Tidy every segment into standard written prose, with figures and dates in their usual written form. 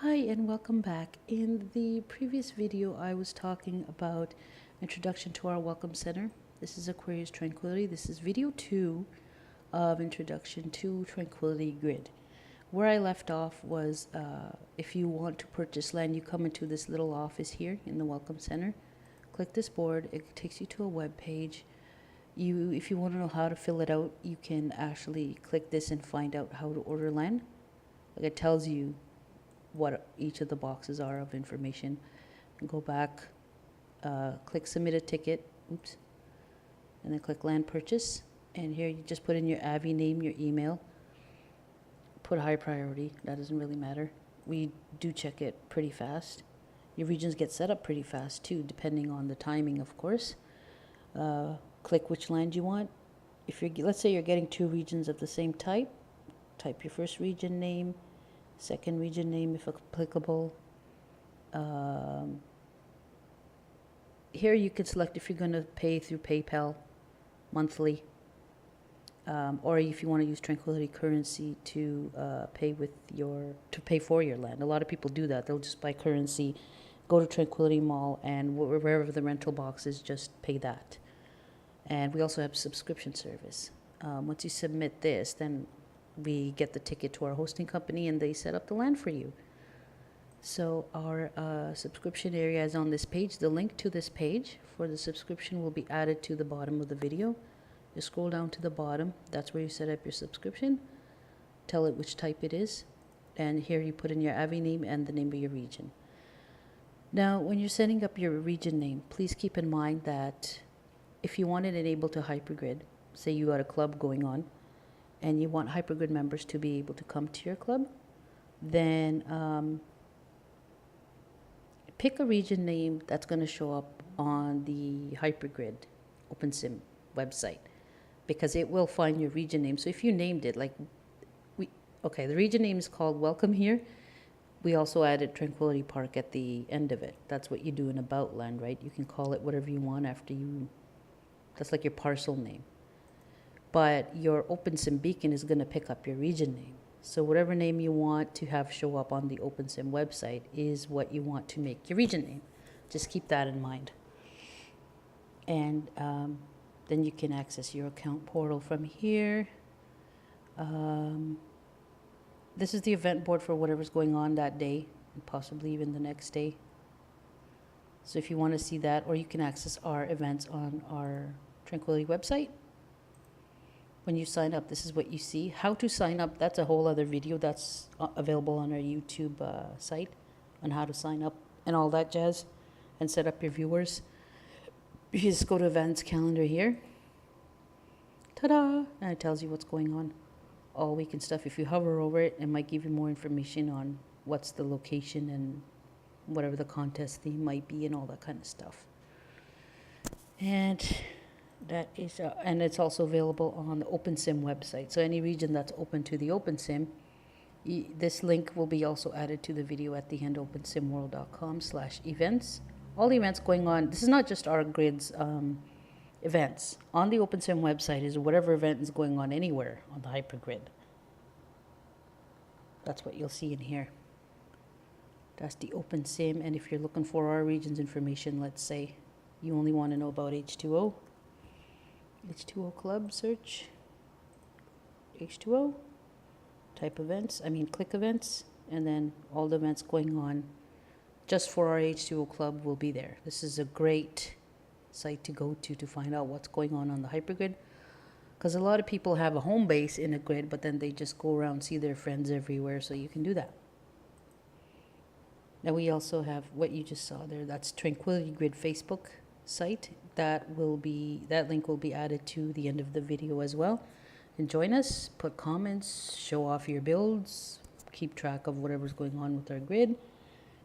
Hi and welcome back. In the previous video I was talking about introduction to our welcome center. This is Aquarius Tranquility. This is video 2 of introduction to Tranquility Grid. Where I left off was if you want to purchase land, you come into this little office here in the welcome center. Click this board. It takes you to a web page. If you want to know how to fill it out, you can actually click this and find out how to order land. Like it tells you what each of the boxes are of information. Go back, click submit a ticket, oops, and then click land purchase. And here you just put in your AVI name, your email, put high priority, that doesn't really matter. We do check it pretty fast. Your regions get set up pretty fast too, depending on the timing, of course. Click which land you want. If you're, let's say you're getting 2 regions of the same type, type your first region name, second region name if applicable. Here you can select if you're going to pay through PayPal monthly, or if you want to use Tranquility currency to pay for your land. A lot of people do that. They'll just buy currency, go to Tranquility Mall, and wherever the rental box is, just pay that. And we also have subscription service. Once you submit this, then we get the ticket to our hosting company and they set up the land for you. So our subscription area is on this page. The link to this page for the subscription will be added to the bottom of the video. You scroll down to the bottom. That's where you set up your subscription. Tell it which type it is. And here you put in your AVI name and the name of your region. Now, when you're setting up your region name, please keep in mind that if you want it enabled to hypergrid, say you got a club going on, and you want hypergrid members to be able to come to your club, then pick a region name that's going to show up on the hypergrid OpenSim website, because it will find your region name. So if you named it like the region name is called Welcome Here. We also added Tranquility Park at the end of it. That's what you do in About Land, right? You can call it whatever you want after you. That's like your parcel name. But your OpenSim beacon is going to pick up your region name. So whatever name you want to have show up on the OpenSim website is what you want to make your region name. Just keep that in mind. And then you can access your account portal from here. This is the event board for whatever's going on that day, and possibly even the next day. So if you want to see that, or you can access our events on our Tranquility website. When you sign up, this is what you see. How to sign up, that's a whole other video that's available on our YouTube site on how to sign up and all that jazz and set up your viewers. You just go to events calendar here. Ta-da! And it tells you what's going on all week and stuff. If you hover over it, it might give you more information on what's the location and whatever the contest theme might be and all that kind of stuff. And that is, and it's also available on the OpenSim website. So any region that's open to the OpenSim, this link will be also added to the video at the end, opensimworld.com/events. All events going on. This is not just our grids events. On the OpenSim website is whatever event is going on anywhere on the hypergrid. That's what you'll see in here. That's the OpenSim. And if you're looking for our region's information, let's say you only want to know about H2O. H2O club, search H2O, type events, click events, and then all the events going on just for our H2O club will be there. This is a great site to go to find out what's going on the hypergrid, because a lot of people have a home base in a grid, but then they just go around, see their friends everywhere, so you can do that. Now we also have what you just saw there, that's Tranquility Grid Facebook site. That link will be added to the end of the video as well. And join us, put comments, show off your builds, keep track of whatever's going on with our grid.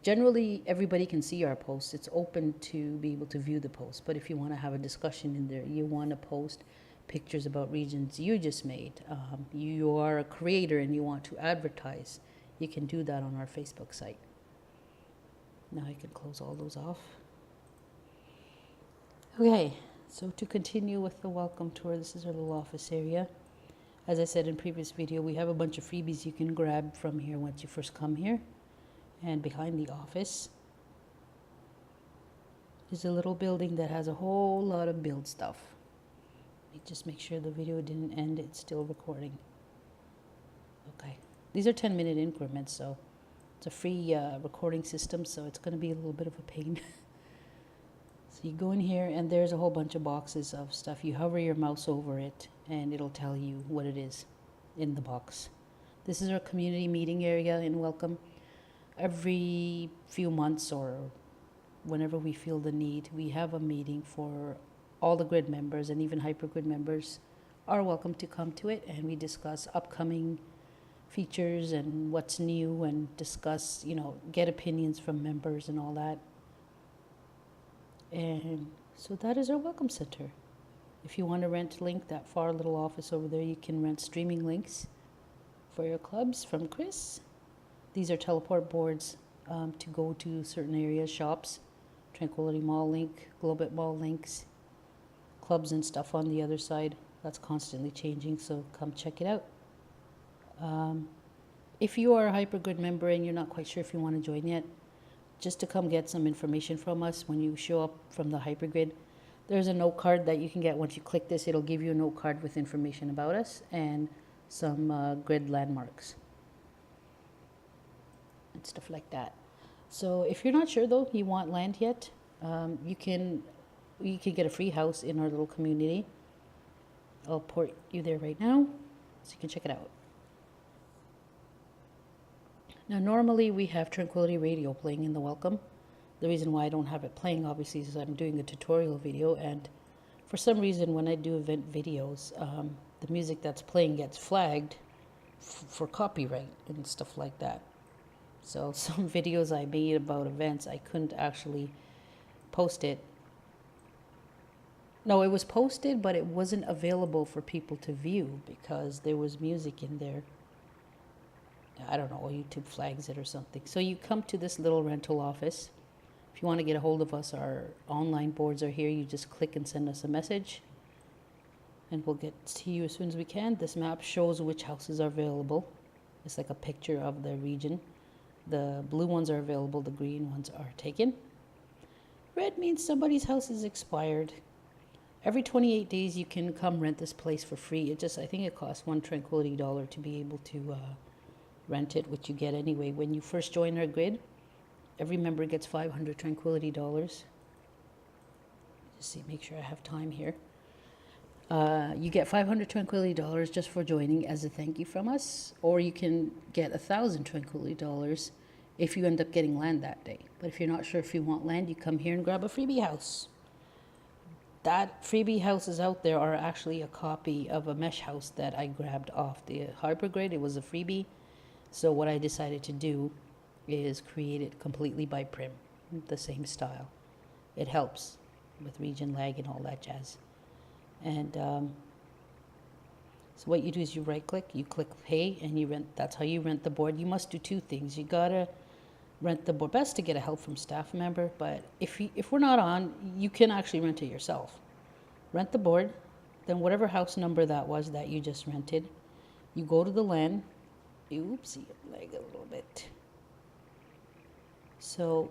Generally, everybody can see our posts. It's open to be able to view the posts. But if you want to have a discussion in there, you want to post pictures about regions you just made, you are a creator and you want to advertise, you can do that on our Facebook site. Now I can close all those off. Okay, so to continue with the welcome tour, this is our little office area. As I said in previous video, we have a bunch of freebies you can grab from here once you first come here. And behind the office is a little building that has a whole lot of build stuff. Let me just make sure the video didn't end. It's still recording. Okay. These are 10-minute increments, so it's a free recording system, so it's going to be a little bit of a pain. So you go in here, and there's a whole bunch of boxes of stuff. You hover your mouse over it, and it'll tell you what it is in the box. This is our community meeting area in Welcome. Every few months or whenever we feel the need, we have a meeting for all the grid members, and even hypergrid members are welcome to come to it, and we discuss upcoming features and what's new, and discuss, get opinions from members and all that. And so that is our welcome center. If you want to rent link, that far little office over there, you can rent streaming links for your clubs from Chris. These are teleport boards to go to certain areas, shops, Tranquility Mall link, Globit Mall links, clubs and stuff on the other side. That's constantly changing, so come check it out. If you are a hypergrid member and you're not quite sure if you want to join yet, just to come get some information from us when you show up from the hypergrid, there's a note card that you can get. Once you click this, it'll give you a note card with information about us and some grid landmarks and stuff like that. So if you're not sure though, you want land yet, you can get a free house in our little community. I'll port you there right now so you can check it out. Now normally we have Tranquility Radio playing in the welcome. The reason why I don't have it playing obviously is I'm doing a tutorial video, and for some reason when I do event videos, the music that's playing gets flagged for copyright and stuff like that. So some videos I made about events, I couldn't actually post it. No, it was posted, but it wasn't available for people to view because there was music in there. I don't know, YouTube flags it or something. So you come to this little rental office. If you want to get a hold of us, our online boards are here. You just click and send us a message, and we'll get to you as soon as we can. This map shows which houses are available. It's like a picture of the region. The blue ones are available, the green ones are taken. Red means somebody's house is expired. Every 28 days you can come rent this place for free. I think it costs $1 Tranquility to be able to rent it, which you get anyway. When you first join our grid, every member gets $500 Tranquility. Just see, make sure I have time here. You get $500 Tranquility just for joining as a thank you from us, or you can get 1,000 Tranquility if you end up getting land that day. But if you're not sure if you want land, you come here and grab a freebie house. That freebie houses out there are actually a copy of a mesh house that I grabbed off the hypergrid. It was a freebie. So what I decided to do is create it completely by Prim, the same style. It helps with region lag and all that jazz. And so what you do is you right click, you click pay, and you rent. That's how you rent the board. You must do two things. You gotta rent the board. Best to get a help from staff member, but if we're not on, you can actually rent it yourself. Rent the board, then whatever house number that was that you just rented, you go to the LAN. Oopsie, lag a little bit. So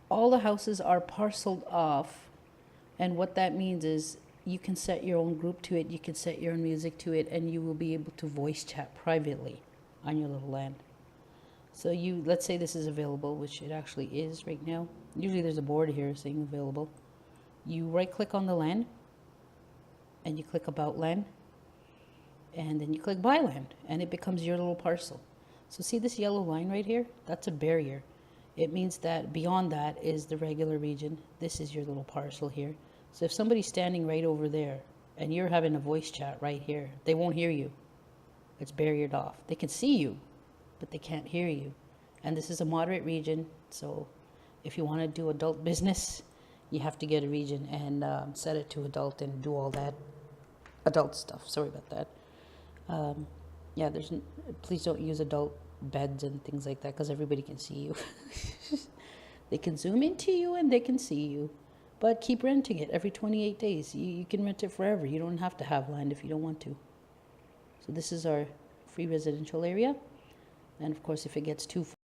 all the houses are parceled off, and what that means is you can set your own group to it, you can set your own music to it, and you will be able to voice chat privately on your little LAN. So let's say this is available, which it actually is right now. Usually there's a board here saying available. You right click on the LAN, and you click about LAN, and then you click buy land, and it becomes your little parcel. So see this yellow line right here? That's a barrier. It means that beyond that is the regular region. This is your little parcel here. So if somebody's standing right over there and you're having a voice chat right here, they won't hear you. It's barriered off. They can see you, but they can't hear you. And this is a moderate region, so if you want to do adult business, you have to get a region and set it to adult and do all that adult stuff. Sorry about that. Yeah, please don't use adult beds and things like that because everybody can see you. They can zoom into you and they can see you. But keep renting it every 28 days. You can rent it forever. You don't have to have land if you don't want to. So this is our free residential area. And of course, if it gets too